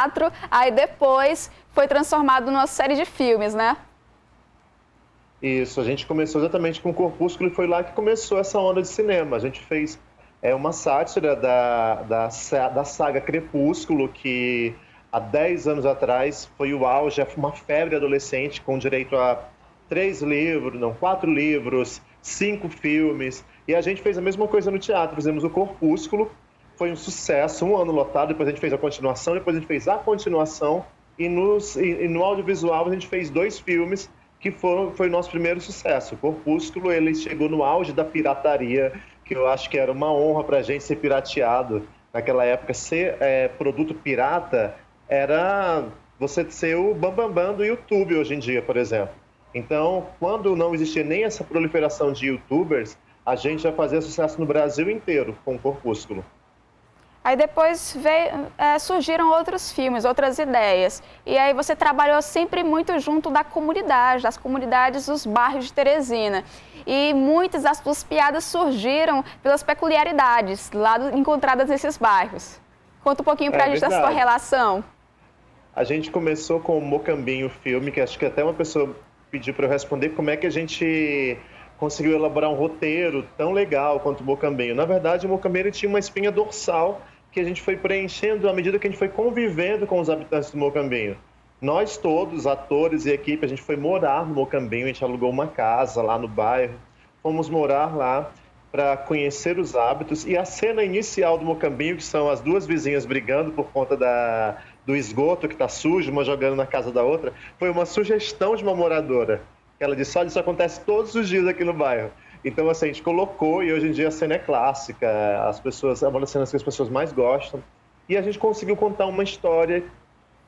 teatro, aí depois foi transformado numa série de filmes, né? Isso, a gente começou exatamente com o Corpúsculo e foi lá que começou essa onda de cinema. A gente fez uma sátira da saga Crepúsculo, que há 10 anos atrás foi o auge, uma febre adolescente com direito a 3 livros, não, 4 livros, 5 filmes. E a gente fez a mesma coisa no teatro, fizemos o Corpúsculo, foi um sucesso, um ano lotado, depois a gente fez a continuação, depois a gente fez a continuação, e no audiovisual a gente fez 2 filmes, que foi o nosso primeiro sucesso. O Corpúsculo, ele chegou no auge da pirataria, que eu acho que era uma honra para a gente ser pirateado. Naquela época, ser produto pirata era você ser o bambambam do YouTube hoje em dia, por exemplo. Então, quando não existia nem essa proliferação de YouTubers, a gente já fazia sucesso no Brasil inteiro com o Corpúsculo. Aí depois surgiram outros filmes, outras ideias. E aí você trabalhou sempre muito junto da comunidade, das comunidades dos bairros de Teresina. E muitas das suas piadas surgiram pelas peculiaridades lá encontradas nesses bairros. Conta um pouquinho pra gente da sua relação. A gente começou com o Mocambinho filme, que acho que até uma pessoa pediu para eu responder como é que a gente conseguiu elaborar um roteiro tão legal quanto o Mocambinho. Na verdade, o Mocambinho tinha uma espinha dorsal que a gente foi preenchendo à medida que a gente foi convivendo com os habitantes do Mocambinho. Nós todos, atores e equipe, a gente foi morar no Mocambinho, a gente alugou uma casa lá no bairro, fomos morar lá para conhecer os hábitos. E a cena inicial do Mocambinho, que são as 2 vizinhas brigando por conta do esgoto que está sujo, uma jogando na casa da outra, foi uma sugestão de uma moradora. Ela disse, olha, isso acontece todos os dias aqui no bairro. Então, assim, a gente colocou, e hoje em dia a cena é clássica, é uma das cenas que as pessoas mais gostam. E a gente conseguiu contar uma história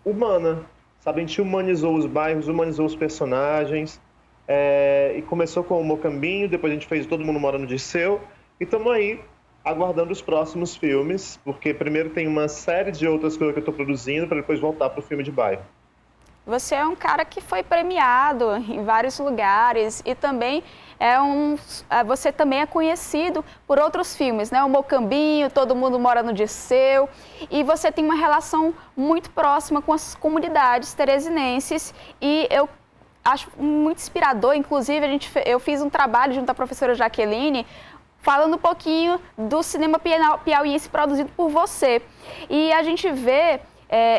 humana, sabe? A gente humanizou os bairros, humanizou os personagens, e começou com o Mocambinho, depois a gente fez Todo Mundo Mora no Dirceu, e estamos aí aguardando os próximos filmes, porque primeiro tem uma série de outras coisas que eu estou produzindo, para depois voltar para o filme de bairro. Você é um cara que foi premiado em vários lugares e também você também é conhecido por outros filmes, né? O Mocambinho, Todo Mundo Mora no Dirceu, e você tem uma relação muito próxima com as comunidades teresinenses e eu acho muito inspirador. Inclusive, eu fiz um trabalho junto à professora Jaqueline falando um pouquinho do cinema piauiense produzido por você. E a gente vê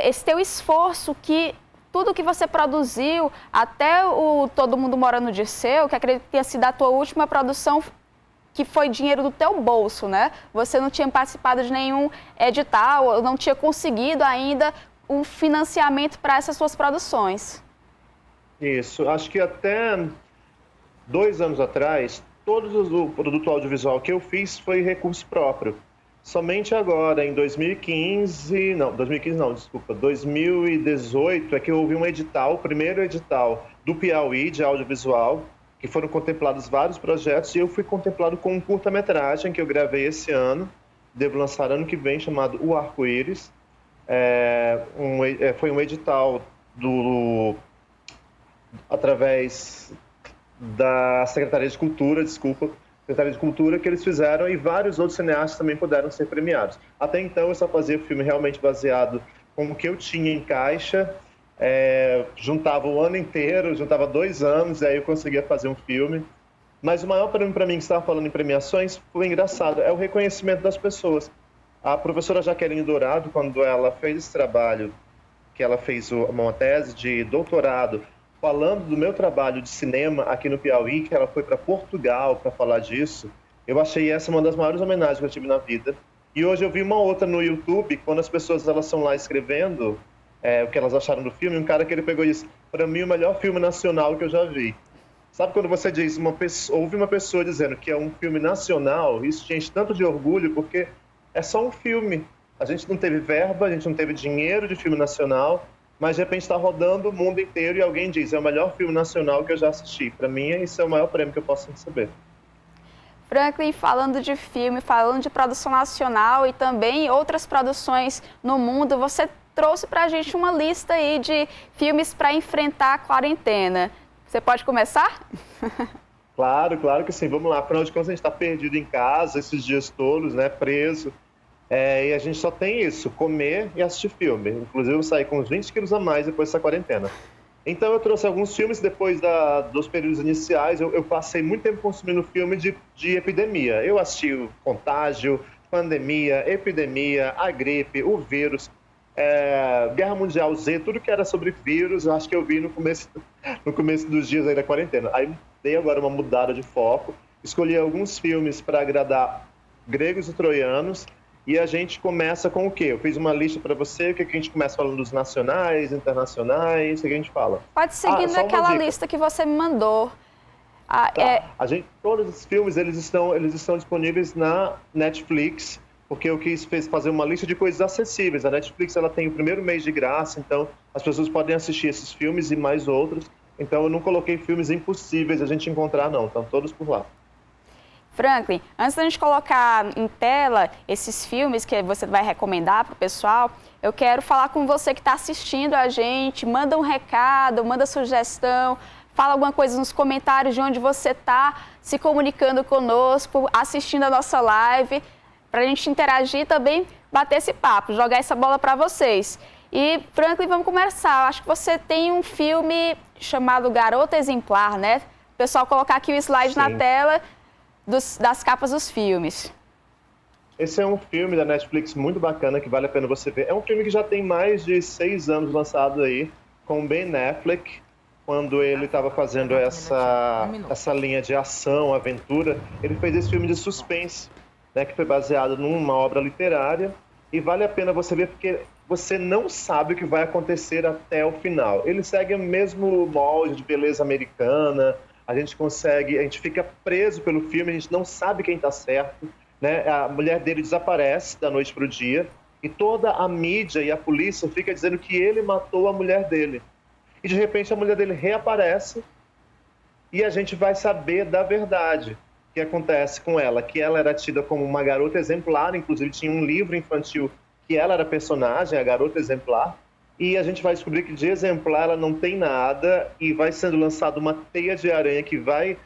esse teu esforço que tudo que você produziu, até o Todo Mundo Mora no Dirceu, que acredito que tenha sido a tua última produção, que foi dinheiro do teu bolso, né? Você não tinha participado de nenhum edital, não tinha conseguido ainda um financiamento para essas suas produções. Isso, acho que até 2 anos atrás, todo o produto audiovisual que eu fiz foi recurso próprio. Somente agora, em 2018 é que houve um edital, o primeiro edital do Piauí de audiovisual, que foram contemplados vários projetos, e eu fui contemplado com um curta-metragem que eu gravei esse ano, devo lançar ano que vem, chamado O Arco-Íris. Foi um edital através da Secretaria de Cultura, Secretaria de Cultura, que eles fizeram, e vários outros cineastas também puderam ser premiados. Até então eu só fazia filme realmente baseado com o que eu tinha em caixa, juntava o ano inteiro, juntava 2 anos, e aí eu conseguia fazer um filme. Mas o maior prêmio para mim, que estava falando em premiações, foi engraçado, é o reconhecimento das pessoas. A professora Jaqueline Dourado, quando ela fez esse trabalho, que ela fez uma tese de doutorado, falando do meu trabalho de cinema aqui no Piauí, que ela foi para Portugal para falar disso, eu achei essa uma das maiores homenagens que eu tive na vida. E hoje eu vi uma outra no YouTube, quando as pessoas elas estão lá escrevendo o que elas acharam do filme, um cara que ele pegou e disse, para mim o melhor filme nacional que eu já vi. Sabe quando você diz, ouve uma pessoa dizendo que é um filme nacional, isso te enche tanto de orgulho, porque é só um filme. A gente não teve verba, a gente não teve dinheiro de filme nacional, mas de repente está rodando o mundo inteiro e alguém diz, é o melhor filme nacional que eu já assisti. Para mim, esse é o maior prêmio que eu posso receber. Franklin, falando de filme, falando de produção nacional e também outras produções no mundo, você trouxe para a gente uma lista aí de filmes para enfrentar a quarentena. Você pode começar? Claro que sim. Vamos lá. Afinal de contas, a gente está perdido em casa esses dias todos, né? Preso. E a gente só tem isso, comer e assistir filme. Inclusive, eu saí com uns 20 quilos a mais depois dessa quarentena. Então, eu trouxe alguns filmes depois dos períodos iniciais. Eu passei muito tempo consumindo filme de epidemia. Eu assisti o Contágio, Pandemia, Epidemia, a gripe, o vírus, Guerra Mundial Z, tudo que era sobre vírus, eu acho que eu vi no começo dos dias aí da quarentena. Aí dei agora uma mudada de foco, escolhi alguns filmes para agradar gregos e troianos. E a gente começa com o quê? Eu fiz uma lista para você, o que a gente começa falando dos nacionais, internacionais, o que a gente fala? Pode seguir naquela lista que você me mandou. Todos os filmes, eles estão disponíveis na Netflix, porque eu quis fazer uma lista de coisas acessíveis. A Netflix, ela tem o primeiro mês de graça, então as pessoas podem assistir esses filmes e mais outros. Então eu não coloquei filmes impossíveis a gente encontrar, não. Estão todos por lá. Franklin, antes da gente colocar em tela esses filmes que você vai recomendar para o pessoal, eu quero falar com você que está assistindo a gente, manda um recado, manda sugestão, fala alguma coisa nos comentários de onde você está se comunicando conosco, assistindo a nossa live, para a gente interagir e também bater esse papo, jogar essa bola para vocês. E, Franklin, vamos começar. Acho que você tem um filme chamado Garota Exemplar, né? O pessoal colocar aqui o slide Sim. na tela das capas dos filmes. Esse é um filme da Netflix muito bacana, que vale a pena você ver. É um filme que já tem mais de 6 anos lançado aí, com Ben Affleck, quando ele estava fazendo essa linha de ação, aventura. Ele fez esse filme de suspense, né, que foi baseado numa obra literária, e vale a pena você ver porque você não sabe o que vai acontecer até o final. Ele segue o mesmo molde de beleza americana. A gente fica preso pelo filme, a gente não sabe quem está certo, né? A mulher dele desaparece da noite para o dia e toda a mídia e a polícia fica dizendo que ele matou a mulher dele. E de repente a mulher dele reaparece e a gente vai saber da verdade que acontece com ela, que ela era tida como uma garota exemplar, inclusive tinha um livro infantil que ela era personagem, a garota exemplar. E a gente vai descobrir que de exemplar ela não tem nada e vai sendo lançada uma teia de aranha que vai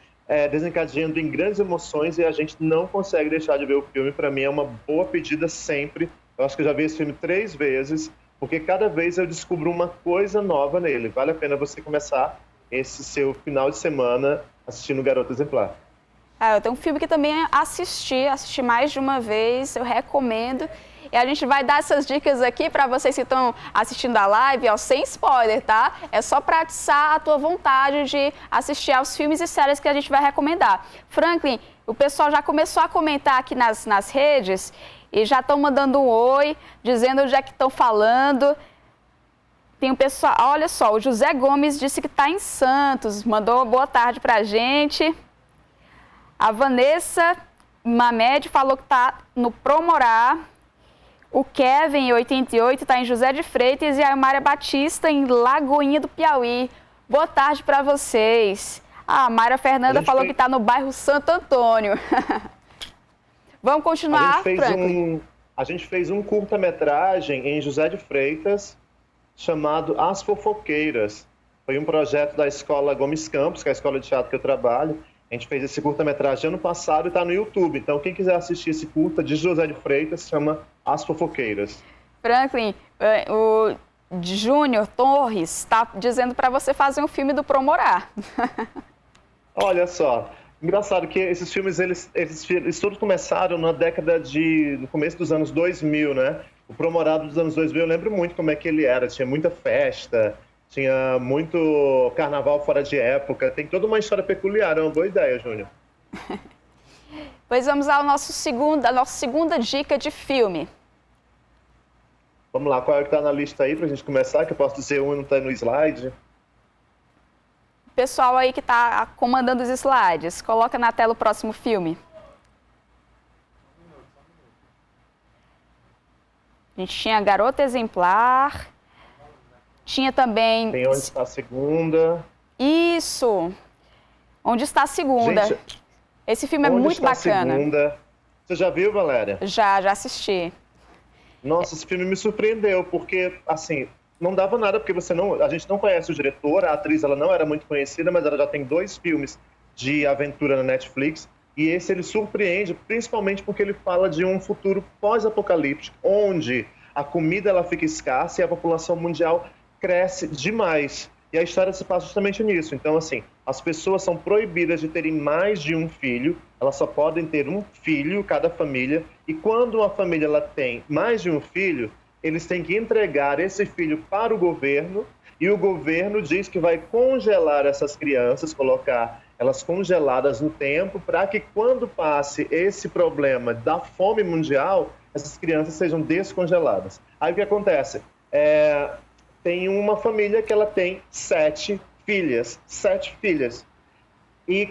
desencadeando em grandes emoções e a gente não consegue deixar de ver o filme. Para mim é uma boa pedida sempre. Eu acho que eu já vi esse filme 3 vezes, porque cada vez eu descubro uma coisa nova nele. Vale a pena você começar esse seu final de semana assistindo Garota Exemplar. Eu tenho um filme que também assisti mais de uma vez, eu recomendo. E a gente vai dar essas dicas aqui para vocês que estão assistindo a live, sem spoiler, tá? É só para atiçar a tua vontade de assistir aos filmes e séries que a gente vai recomendar. Franklin, o pessoal já começou a comentar aqui nas redes e já estão mandando um oi, dizendo onde é que estão falando. Tem um pessoal, olha só, o José Gomes disse que está em Santos, mandou boa tarde para a gente. A Vanessa Mamed falou que está no Promorá. O Kevin, 88, está em José de Freitas e a Mária Batista em Lagoinha do Piauí. Boa tarde para vocês. A Mária Fernanda falou que está no bairro Santo Antônio. Vamos continuar, Franklin? A gente fez um curta-metragem em José de Freitas chamado As Fofoqueiras. Foi um projeto da Escola Gomes Campos, que é a escola de teatro que eu trabalho. A gente fez esse curta-metragem ano passado e está no YouTube. Então, quem quiser assistir esse curta de José de Freitas, chama As Fofoqueiras. Franklin, o Júnior Torres está dizendo para você fazer um filme do Promorá. Olha só, engraçado que esses filmes, eles todos começaram no começo dos anos 2000, né? O Promorá dos anos 2000, eu lembro muito como é que ele era. Tinha muita festa, tinha muito carnaval fora de época. Tem toda uma história peculiar. É uma boa ideia, Júnior. Pois vamos à nossa segunda dica de filme. Vamos lá, qual é que está na lista aí para a gente começar? Que eu posso dizer um e não está no slide. Pessoal aí que está comandando os slides, coloca na tela o próximo filme. A gente tinha Garota Exemplar. Tinha também... Tem Onde Está a Segunda. Isso! Onde Está a Segunda. Gente, esse filme é muito bacana. Segunda. Você já viu, Valéria? Já assisti. Nossa, esse filme me surpreendeu, porque, assim, não dava nada, porque a gente não conhece o diretor, a atriz ela não era muito conhecida, mas ela já tem 2 filmes de aventura na Netflix. E esse ele surpreende, principalmente porque ele fala de um futuro pós-apocalíptico, onde a comida ela fica escassa e a população mundial cresce demais. E a história se passa justamente nisso. Então, assim, as pessoas são proibidas de terem mais de um filho, elas só podem ter um filho, cada família, e quando uma família ela tem mais de um filho, eles têm que entregar esse filho para o governo, e o governo diz que vai congelar essas crianças, colocar elas congeladas no tempo, para que quando passe esse problema da fome mundial, essas crianças sejam descongeladas. Aí o que acontece? Tem uma família que ela tem 7 filhas. E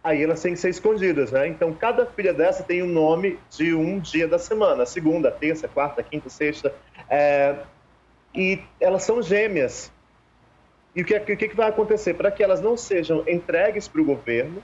aí elas têm que ser escondidas, né? Então, cada filha dessa tem o nome de um dia da semana. Segunda, terça, quarta, quinta, sexta. E elas são gêmeas. E o que vai acontecer? Para que elas não sejam entregues para o governo,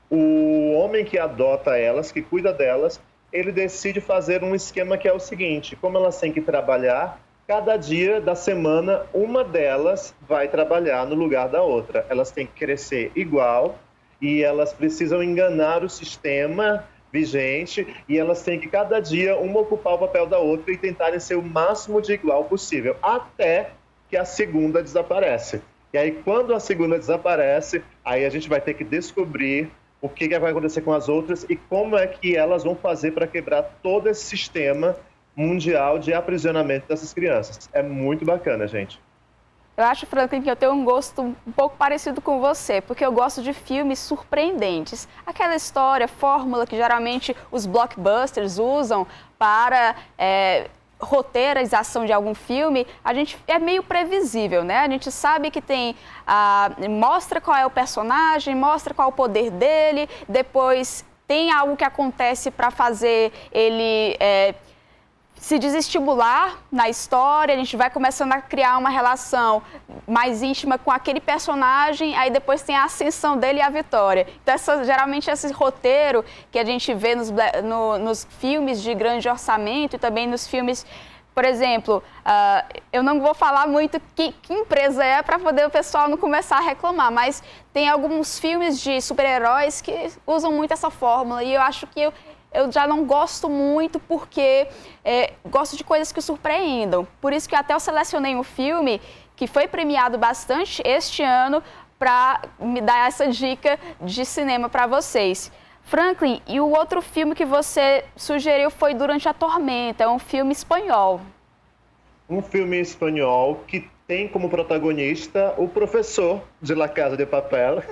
o homem que adota elas, que cuida delas, ele decide fazer um esquema que é o seguinte: como elas têm que trabalhar, cada dia da semana, uma delas vai trabalhar no lugar da outra. Elas têm que crescer igual e elas precisam enganar o sistema vigente e elas têm que, cada dia, uma ocupar o papel da outra e tentarem ser o máximo de igual possível, até que a segunda desaparece. E aí, quando a segunda desaparece, aí a gente vai ter que descobrir o que vai acontecer com as outras e como é que elas vão fazer para quebrar todo esse sistema mundial de aprisionamento dessas crianças. É muito bacana, gente. Eu acho, Franklin, que eu tenho um gosto um pouco parecido com você, porque eu gosto de filmes surpreendentes. Aquela história, fórmula que geralmente os blockbusters usam para roteirização de algum filme, a gente é meio previsível, né? A gente sabe que tem, mostra qual é o personagem, mostra qual é o poder dele, depois tem algo que acontece para fazer ele se desestimular na história, a gente vai começando a criar uma relação mais íntima com aquele personagem, aí depois tem a ascensão dele e a vitória. Então, geralmente, esse roteiro que a gente vê nos filmes de grande orçamento e também nos filmes, por exemplo, eu não vou falar muito que empresa é para poder o pessoal não começar a reclamar, mas tem alguns filmes de super-heróis que usam muito essa fórmula e eu acho que eu já não gosto muito porque gosto de coisas que surpreendam. Por isso que até eu selecionei um filme que foi premiado bastante este ano para me dar essa dica de cinema para vocês. Franklin, e o outro filme que você sugeriu foi Durante a Tormenta, é um filme espanhol. Um filme espanhol que tem como protagonista o professor de La Casa de Papel,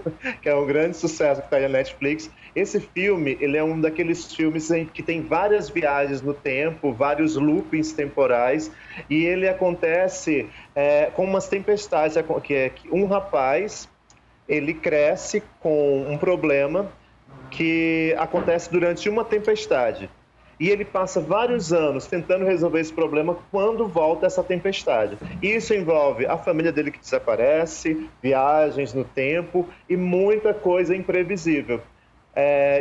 que é um grande sucesso que está aí na Netflix. Esse filme, ele é um daqueles filmes que tem várias viagens no tempo, vários loopings temporais, e ele acontece com umas tempestades, que é que um rapaz, ele cresce com um problema que acontece durante uma tempestade. E ele passa vários anos tentando resolver esse problema quando volta essa tempestade. Isso envolve a família dele que desaparece, viagens no tempo e muita coisa imprevisível.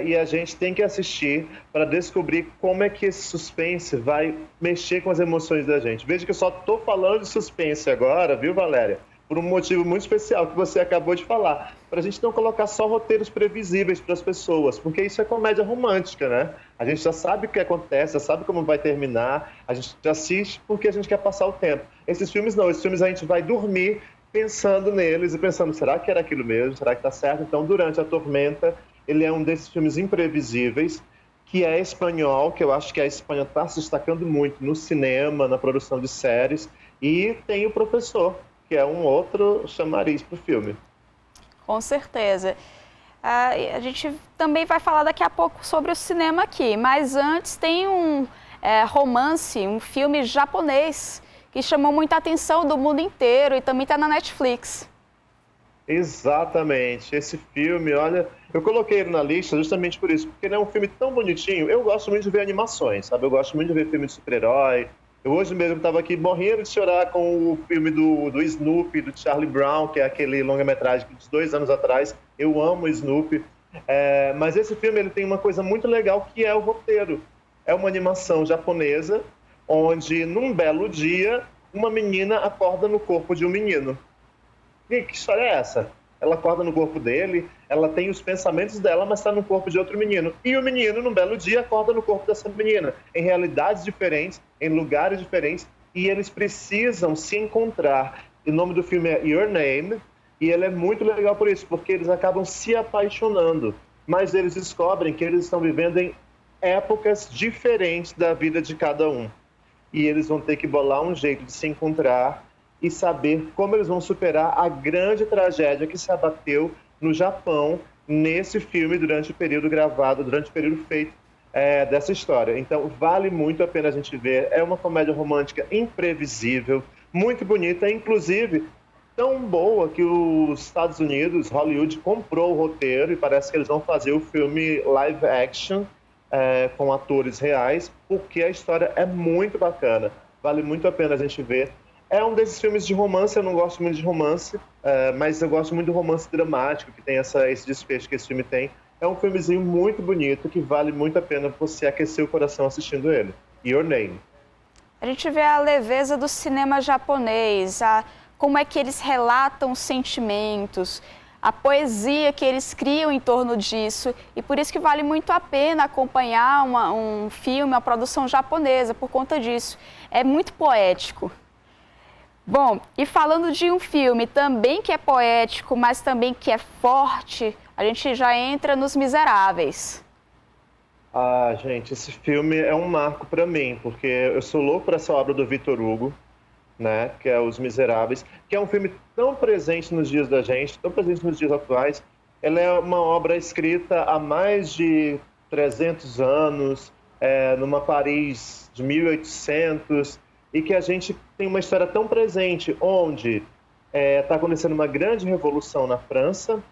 E a gente tem que assistir para descobrir como é que esse suspense vai mexer com as emoções da gente. Veja que eu só estou falando de suspense agora, viu, Valéria? Por um motivo muito especial que você acabou de falar, para a gente não colocar só roteiros previsíveis para as pessoas, porque isso é comédia romântica, né? A gente já sabe o que acontece, já sabe como vai terminar, a gente assiste porque a gente quer passar o tempo. Esses filmes não, esses filmes a gente vai dormir pensando neles e pensando, será que era aquilo mesmo? Será que está certo? Então, Durante a Tormenta, ele é um desses filmes imprevisíveis, que é espanhol, que eu acho que a Espanha está se destacando muito no cinema, na produção de séries, e tem o professor, que é um outro chamariz para o filme. Com certeza. A gente também vai falar daqui a pouco sobre o cinema aqui, mas antes tem um romance, um filme japonês que chamou muita atenção do mundo inteiro e também está na Netflix. Exatamente. Esse filme, olha, eu coloquei ele na lista justamente por isso, porque ele é um filme tão bonitinho. Eu gosto muito de ver animações, sabe? Eu gosto muito de ver filme de super-herói. Eu hoje mesmo estava aqui morrendo de chorar com o filme do Snoopy, do Charlie Brown, que é aquele longa-metragem de 2 anos atrás. Eu amo Snoopy. Mas esse filme ele tem uma coisa muito legal, que é o roteiro. É uma animação japonesa, onde num belo dia, uma menina acorda no corpo de um menino. E que história é essa? ela acorda no corpo dele, ela tem os pensamentos dela, mas está no corpo de outro menino. E o menino, num belo dia, acorda no corpo dessa menina, em realidades diferentes, em lugares diferentes, e eles precisam se encontrar. O nome do filme é Your Name, e ele é muito legal por isso, porque eles acabam se apaixonando, mas eles descobrem que eles estão vivendo em épocas diferentes da vida de cada um. E eles vão ter que bolar um jeito de se encontrar e saber como eles vão superar a grande tragédia que se abateu no Japão nesse filme durante o período gravado, durante o período feito dessa história. Então, vale muito a pena a gente ver. É uma comédia romântica imprevisível, muito bonita, inclusive tão boa que os Estados Unidos, Hollywood, comprou o roteiro e parece que eles vão fazer o filme live action com atores reais, porque a história é muito bacana. Vale muito a pena a gente ver. É um desses filmes de romance, eu não gosto muito de romance, mas eu gosto muito do romance dramático, que tem esse desfecho que esse filme tem. É um filmezinho muito bonito, que vale muito a pena você aquecer o coração assistindo ele. Your Name. A gente vê a leveza do cinema japonês, como é que eles relatam os sentimentos, a poesia que eles criam em torno disso, e por isso que vale muito a pena acompanhar um filme, uma produção japonesa, por conta disso. É muito poético. Bom, e falando de um filme também que é poético, mas também que é forte, a gente já entra nos Miseráveis. Ah, gente, esse filme é um marco para mim, porque eu sou louco por essa obra do Victor Hugo, né, que é Os Miseráveis, que é um filme tão presente nos dias da gente, tão presente nos dias atuais. Ela é uma obra escrita há mais de 300 anos, numa Paris de 1800, e que a gente tem uma história tão presente, onde está acontecendo uma grande revolução na França.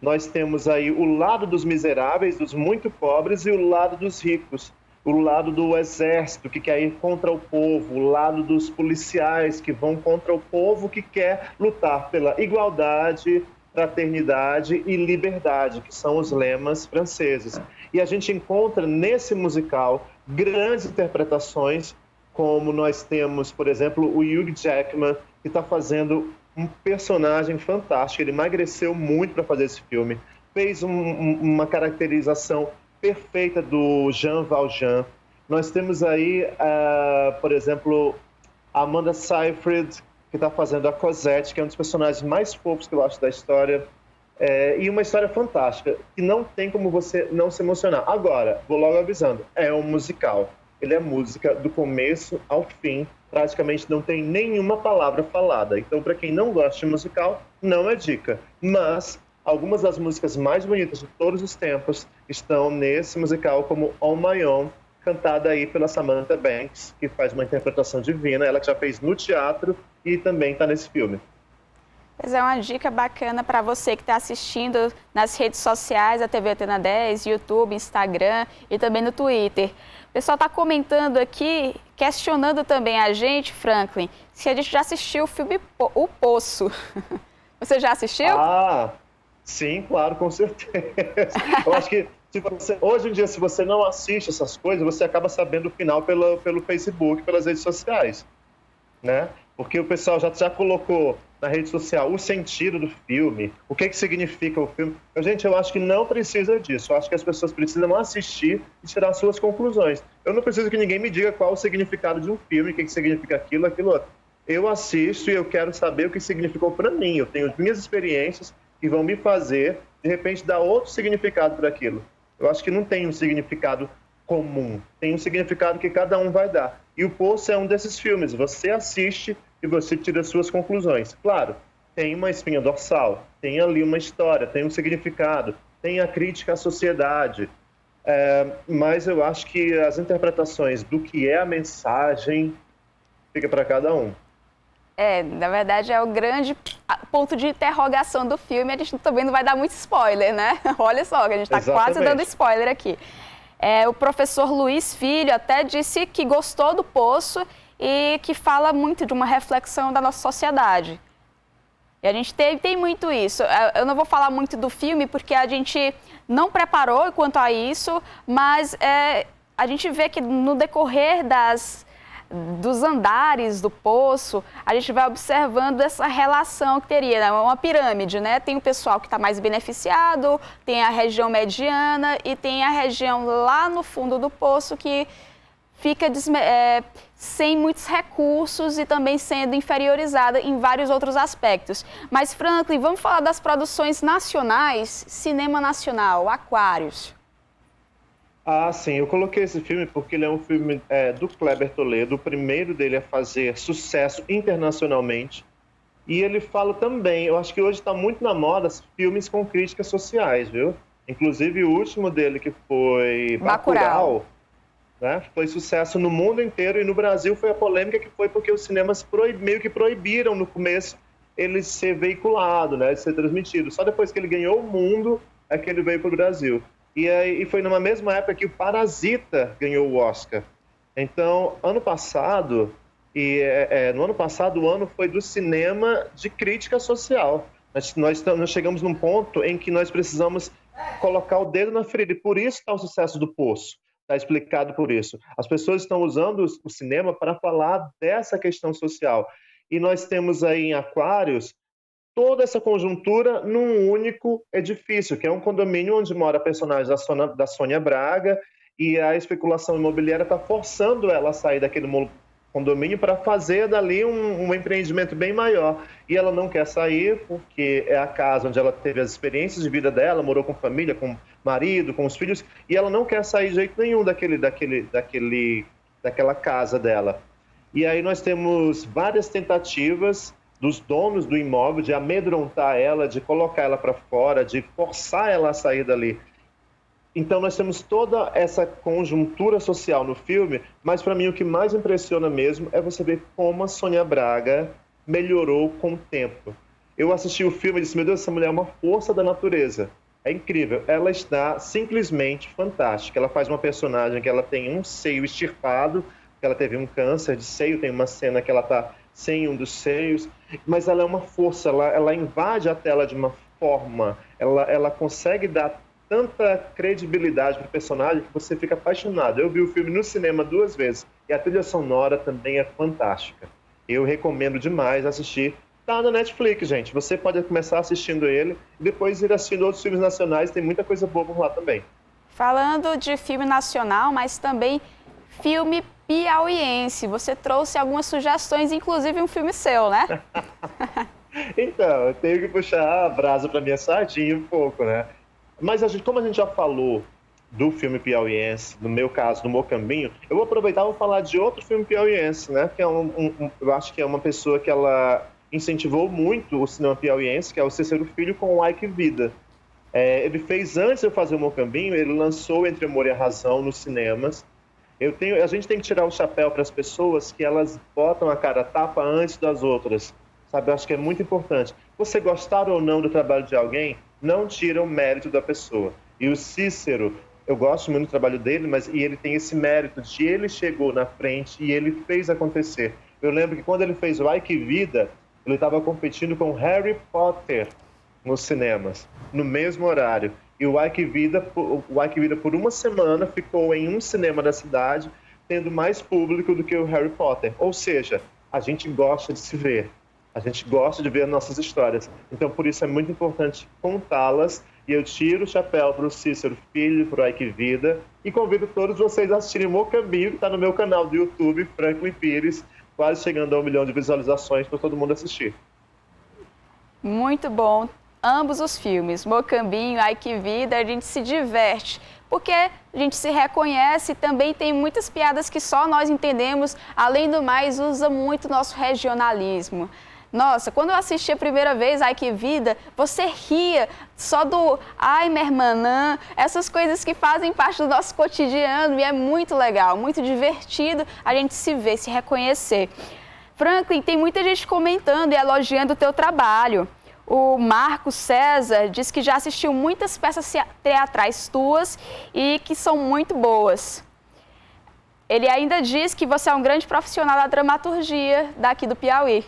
Nós temos aí o lado dos miseráveis, dos muito pobres, e o lado dos ricos. O lado do exército, que quer ir contra o povo, o lado dos policiais, que vão contra o povo, que quer lutar pela igualdade, fraternidade e liberdade, que são os lemas franceses. E a gente encontra nesse musical grandes interpretações, como nós temos, por exemplo, o Hugh Jackman, que está fazendo um personagem fantástico. Ele emagreceu muito para fazer esse filme, fez uma caracterização perfeita do Jean Valjean. Nós temos aí, por exemplo, a Amanda Seyfried, que está fazendo a Cosette, que é um dos personagens mais fofos que eu acho da história. E uma história fantástica, que não tem como você não se emocionar. Agora, vou logo avisando, é um musical. Ele é música do começo ao fim, praticamente não tem nenhuma palavra falada. Então, para quem não gosta de musical, não é dica. Mas algumas das músicas mais bonitas de todos os tempos estão nesse musical, como On My Own, cantada aí pela Samantha Banks, que faz uma interpretação divina, ela que já fez no teatro e também está nesse filme. Pois é, uma dica bacana para você que está assistindo nas redes sociais, a TV Antena 10, YouTube, Instagram e também no Twitter. O pessoal está comentando aqui, questionando também a gente, Franklin, se a gente já assistiu o filme O Poço. Você já assistiu? Ah, sim, claro, com certeza. Eu acho que hoje em dia, se você não assiste essas coisas, você acaba sabendo o final pelo Facebook, pelas redes sociais, né? Porque o pessoal já colocou na rede social o sentido do filme, o que significa o filme. Gente, eu acho que não precisa disso. Eu acho que as pessoas precisam assistir e tirar suas conclusões. Eu não preciso que ninguém me diga qual o significado de um filme, o que significa aquilo, aquilo outro. Eu assisto e eu quero saber o que significou para mim. Eu tenho as minhas experiências que vão me fazer, de repente, dar outro significado para aquilo. Eu acho que não tem um significado comum. Tem um significado que cada um vai dar. E O Poço é um desses filmes. Você assiste e você tira suas conclusões. Claro, tem uma espinha dorsal, tem ali uma história, tem um significado, tem a crítica à sociedade. Mas eu acho que as interpretações do que é a mensagem fica para cada um. Na verdade, é o grande ponto de interrogação do filme. A gente também não vai dar muito spoiler, né? Olha só, a gente está quase dando spoiler aqui. O professor Luiz Filho até disse que gostou do Poço e que fala muito de uma reflexão da nossa sociedade. E a gente tem muito isso. Eu não vou falar muito do filme porque a gente não preparou quanto a isso, mas a gente vê que no decorrer dos andares do poço, a gente vai observando essa relação que teria, né? Uma pirâmide, né? Tem o pessoal que está mais beneficiado, tem a região mediana e tem a região lá no fundo do poço que fica sem muitos recursos e também sendo inferiorizada em vários outros aspectos. Mas, Franklin, vamos falar das produções nacionais, cinema nacional, Aquários. Ah, sim, eu coloquei esse filme porque ele é um filme do Kleber Toledo, o primeiro dele a fazer sucesso internacionalmente. E ele fala também, eu acho que hoje está muito na moda, filmes com críticas sociais, viu? Inclusive o último dele, que foi Bacurau, né? Foi sucesso no mundo inteiro, e no Brasil foi a polêmica que foi porque os cinemas meio que proibiram no começo ele ser veiculado, né? De ser transmitido. Só depois que ele ganhou o mundo é que ele veio para o Brasil. E foi numa mesma época que o Parasita ganhou o Oscar. Então, ano passado, no ano passado, o ano foi do cinema de crítica social. Nós chegamos num ponto em que nós precisamos colocar o dedo na ferida, e por isso está o sucesso do Poço. Está explicado por isso. As pessoas estão usando o cinema para falar dessa questão social. E nós temos aí em Aquários toda essa conjuntura num único edifício, que é um condomínio onde mora a personagem da Sônia Braga, e a especulação imobiliária está forçando ela a sair daquele condomínio para fazer dali um empreendimento bem maior. E ela não quer sair porque é a casa onde ela teve as experiências de vida dela, morou com família, com marido, com os filhos, e ela não quer sair de jeito nenhum daquela casa dela. E aí nós temos várias tentativas dos donos do imóvel de amedrontar ela, de colocar ela para fora, de forçar ela a sair dali. Então nós temos toda essa conjuntura social no filme, mas para mim o que mais impressiona mesmo é você ver como a Sônia Braga melhorou com o tempo. Eu assisti o filme e disse, meu Deus, essa mulher é uma força da natureza. É incrível, ela está simplesmente fantástica. Ela faz uma personagem que ela tem um seio extirpado, que ela teve um câncer de seio, tem uma cena que ela está sem um dos seios, mas ela é uma força, ela invade a tela de uma forma, ela consegue dar tanta credibilidade para o personagem que você fica apaixonado. Eu vi o filme no cinema 2 vezes e a trilha sonora também é fantástica. Eu recomendo demais assistir. Tá na Netflix, gente. Você pode começar assistindo ele e depois ir assistindo outros filmes nacionais, tem muita coisa boa por lá também. Falando de filme nacional, mas também filme piauiense. Você trouxe algumas sugestões, inclusive um filme seu, né? Então, eu tenho que puxar a brasa para minha sardinha um pouco, né? Mas como a gente já falou do filme piauiense, no meu caso, do Mocambinho, eu vou aproveitar e vou falar de outro filme piauiense, né? Que é eu acho que é uma pessoa que ela incentivou muito o cinema piauiense, que é o Cícero Filho, com o Ike Vida. Ele fez, antes de eu fazer o Mocambinho, ele lançou Entre Amor e a Razão nos cinemas. A gente tem que tirar o chapéu para as pessoas que elas botam a cara a tapa antes das outras, sabe? Eu acho que é muito importante. Você gostar ou não do trabalho de alguém, não tira o mérito da pessoa. E o Cícero, eu gosto muito do trabalho dele, mas ele tem esse mérito de ele chegou na frente e ele fez acontecer. Eu lembro que quando ele fez o Ai Que Vida, ele estava competindo com Harry Potter nos cinemas, no mesmo horário. E o Ai Que Vida por uma semana ficou em um cinema da cidade, tendo mais público do que o Harry Potter. Ou seja, a gente gosta de se ver. A gente gosta de ver nossas histórias. Então, por isso é muito importante contá-las. E eu tiro o chapéu para o Cícero Filho, para o Ai Que Vida. E convido todos vocês a assistirem Mocambinho, que está no meu canal do YouTube, Franklin Pires, quase chegando a 1 milhão de visualizações para todo mundo assistir. Muito bom. Ambos os filmes, Mocambinho, Ai Que Vida, a gente se diverte, porque a gente se reconhece e também tem muitas piadas que só nós entendemos, além do mais, usa muito nosso regionalismo. Nossa, quando eu assisti a primeira vez Ai Que Vida, você ria só do ai, minha irmã, essas coisas que fazem parte do nosso cotidiano e é muito legal, muito divertido a gente se ver, se reconhecer. Franklin, tem muita gente comentando e elogiando o teu trabalho. O Marcos César diz que já assistiu muitas peças teatrais tuas e que são muito boas. Ele ainda diz que você é um grande profissional da dramaturgia daqui do Piauí.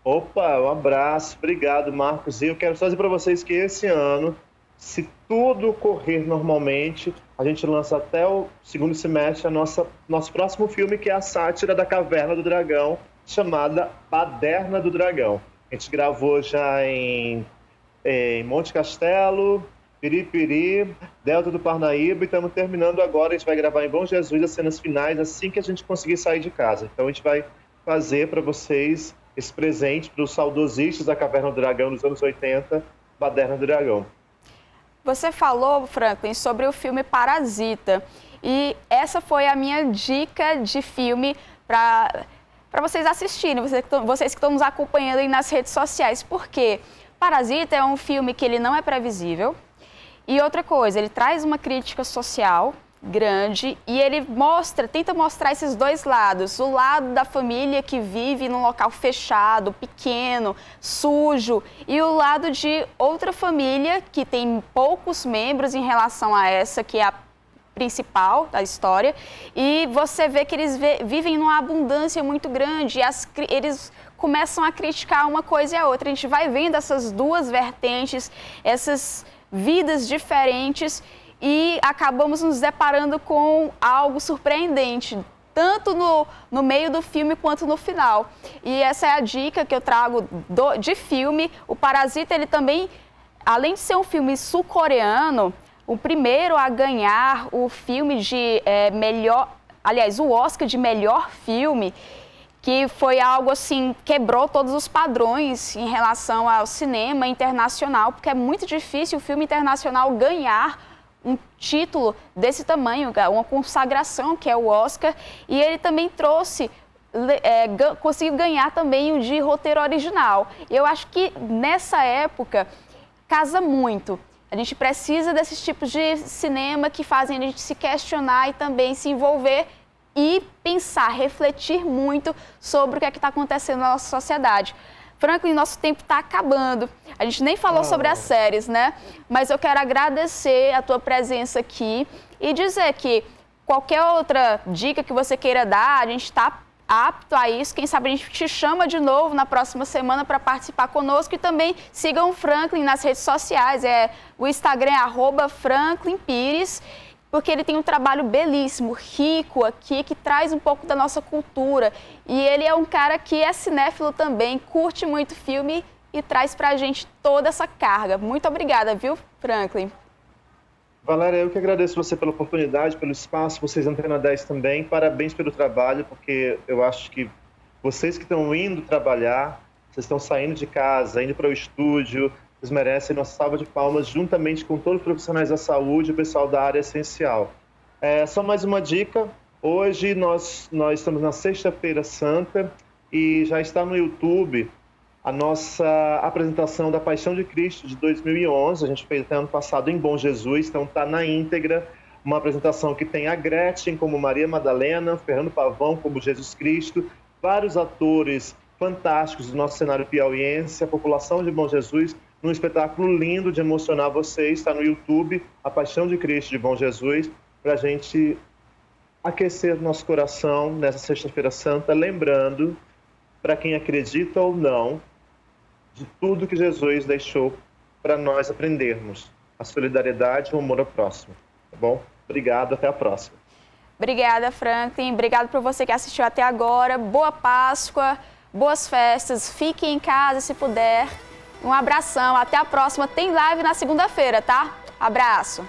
Opa, um abraço, obrigado, Marcos. E eu quero só dizer para vocês que esse ano Se tudo correr normalmente, a gente lança até o segundo semestre nosso próximo filme, que é a sátira da Caverna do Dragão, chamada Baderna do Dragão. A gente gravou já em Monte Castelo, Piripiri, Delta do Parnaíba, e estamos terminando agora. A gente vai gravar em Bom Jesus as cenas finais assim que a gente conseguir sair de casa. Então a gente vai fazer para vocês esse presente para os saudosistas da Caverna do Dragão dos anos 80, Baderna do Dragão. Você falou, Franklin, sobre o filme Parasita, e essa foi a minha dica de filme para vocês assistirem, vocês que estão nos acompanhando aí nas redes sociais. Por quê? Parasita é um filme que ele não é previsível, e outra coisa, ele traz uma crítica social grande e ele tenta mostrar esses dois lados, o lado da família que vive num local fechado, pequeno, sujo, e o lado de outra família que tem poucos membros em relação a essa, que é a principal da história, e você vê que eles vivem numa abundância muito grande e eles começam a criticar uma coisa e a outra. A gente vai vendo essas duas vertentes, essas vidas diferentes, e acabamos nos deparando com algo surpreendente, tanto no meio do filme quanto no final. E essa é a dica que eu trago de filme. O Parasita, ele também, além de ser um filme sul-coreano, o primeiro a ganhar o filme de o Oscar de melhor filme, que foi algo assim, quebrou todos os padrões em relação ao cinema internacional, porque é muito difícil o filme internacional ganhar um título desse tamanho, uma consagração que é o Oscar, e ele também conseguiu ganhar também o de roteiro original. Eu acho que nessa época casa muito. A gente precisa desses tipos de cinema que fazem a gente se questionar e também se envolver e pensar, refletir muito sobre o que é que está acontecendo na nossa sociedade. Franklin, nosso tempo está acabando. A gente nem falou sobre as séries, né? Mas eu quero agradecer a tua presença aqui e dizer que qualquer outra dica que você queira dar, a gente está apto a isso. Quem sabe a gente te chama de novo na próxima semana para participar conosco, e também sigam o Franklin nas redes sociais. O Instagram é @FranklinPires, porque ele tem um trabalho belíssimo, rico aqui, que traz um pouco da nossa cultura. E ele é um cara que é cinéfilo também, curte muito filme e traz pra gente toda essa carga. Muito obrigada, viu, Franklin? Valéria, eu que agradeço você pela oportunidade, pelo espaço, vocês Antena 10 também. Parabéns pelo trabalho, porque eu acho que vocês que estão indo trabalhar, vocês estão saindo de casa, indo para o estúdio, vocês merecem nossa salva de palmas, juntamente com todos os profissionais da saúde e o pessoal da área essencial. Só mais uma dica, hoje nós estamos na Sexta-feira Santa e já está no YouTube a nossa apresentação da Paixão de Cristo de 2011, a gente fez até ano passado em Bom Jesus, então está na íntegra, uma apresentação que tem a Gretchen como Maria Madalena, Fernando Pavão como Jesus Cristo, vários atores fantásticos do nosso cenário piauiense, a população de Bom Jesus, num espetáculo lindo de emocionar vocês, está no YouTube, A Paixão de Cristo de Bom Jesus, para a gente aquecer nosso coração nessa Sexta-feira Santa, lembrando, para quem acredita ou não, de tudo que Jesus deixou para nós aprendermos, a solidariedade e o amor ao próximo, tá bom? Obrigado, até a próxima. Obrigada, Franklin, obrigado por você que assistiu até agora, boa Páscoa, boas festas, fique em casa se puder. Um abração, até a próxima. Tem live na segunda-feira, tá? Abraço.